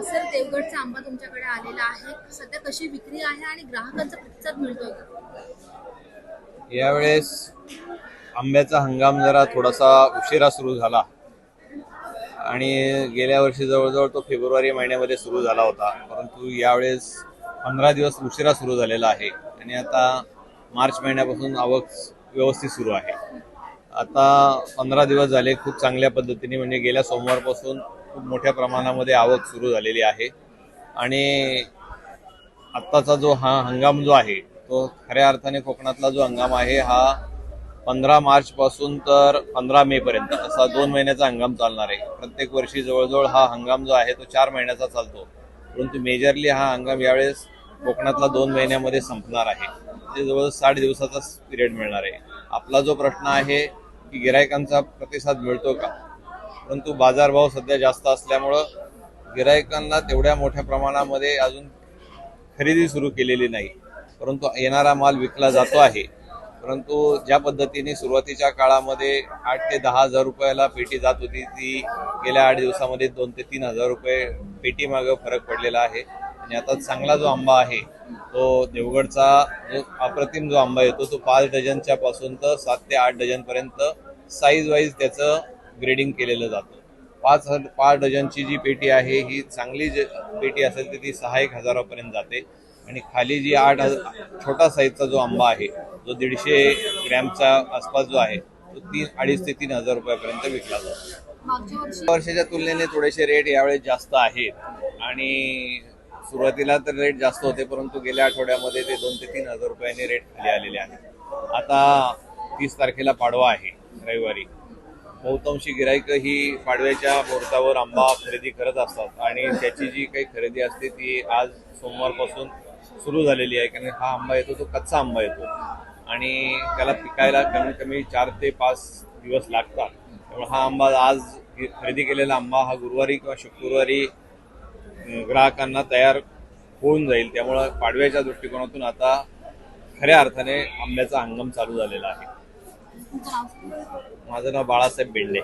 Sir देवगडचा आंबा तुमच्याकडे आलेला आहे. सध्या कशी विक्री आहे आणि ग्राहकांचा प्रतिसाद मिळतोय का? यावेळेस आंब्याचा हंगाम जरा थोडासा उशिरा सुरू झाला आणि गेल्या वर्षी जवळजवळ तो फेब्रुवारी महिन्यामध्ये सुरू झाला होता, परंतु यावेळेस 15 दिवस उशिरा सुरू झालेला आहे आणि आता मार्च महिन्यापासून आवक व्यवस्थित सुरू आहे. आता 15 दिवस झाले खूप चांगल्या पद्धतीने, म्हणजे गेल्या सोमवारपासून खूप मोठ्या प्रमाणामध्ये आवक सुरू झालेली आहे आणि आत्ताचा जो हंगाम जो आहे तो खऱ्या अर्थाने कोकणातला जो हंगाम आहे हा 15 मार्च पासून तर 15 मे पर्यंत असा 2 महिन्याचा हंगाम चालणार आहे. प्रत्येक वर्षी जवळजवळ हा हंगाम जो आहे तो 4 महिन्याचा चालतो, परंतु मेजरली हा हंगाम यावेळेस कोकणातला 2 महिन्यामध्ये संपणार आहे. म्हणजे जवळ 60 दिवसाचा पिरियड मिळणार आहे. आपला जो प्रश्न आहे की गिरायकांचा प्रतिसाद मिळतो का, परंतु बाजारभाव सध्या जास्त असल्यामुळं गिरायकांना तेवढ्या मोठ्या प्रमाणामध्ये अजून खरेदी सुरू केलेली नाही, परंतु येणारा माल विकला जातो आहे. परंतु ज्या पद्धतीने सुरुवातीच्या काळामध्ये 8 ते 10 हजार रुपयाला पेटी जात होती, ती गेल्या 8 दिवसामध्ये 2 ते 3 हजार रुपये पेटी मागं फरक पडलेला आहे. आणि आता चांगला जो आंबा आहे तो देवगडचा जो अप्रतिम जो आंबा येतो तो 5 डझनच्या पासून तर 7 ते 8 डझनपर्यंत साईज वाईज त्याचं ग्रेडिंग केलेलं जातं. 5 डझनची जी पेटी आहे ही चांगली पेटी असेल तर ती 6-1 हजारापर्यंत जाते आणि खाली जी 8 छोटा साईजचा जो आंबा आहे जो 150 ग्रॅमच्या आसपास जो आहे तो 2.5 ते 3 हजार रुपयापर्यंत विकला जातो. मागच्या वर्षी वर्षाच्या तुलनेने थोडेसे रेट यावेळेस जास्त आहेत आणि सुरुवातीला तर रेट जास्त होते, परंतु गेल्या आठवड्यामध्ये ते 2 ते 3 हजार रुपयांनी रेट खाली आलेले आहेत. आता 30 तारखेला पाडवा आहे, रविवारी. बहुतांशी गिराईक ही पाडव्याच्या मुहूर्तावर आंबा खरेदी करत असतात आणि त्याची जी काही खरेदी असते ती आज सोमवारपासून सुरू झालेली आहे. कारण हा आंबा येतो तो कच्चा आंबा येतो आणि त्याला पिकायला कमीत कमी 4 ते 5 दिवस लागतात. त्यामुळे हा आंबा आज खरेदी केलेला आंबा हा गुरुवारी किंवा शुक्रवारी ग्राहकांना तयार होऊन जाईल. त्यामुळं पाडव्याच्या दृष्टिकोनातून आता खऱ्या अर्थाने आंब्याचा हंगाम चालू झालेला आहे. तुमचं नाव सांगा. माझं नाव बाळासाहेब बेंडे.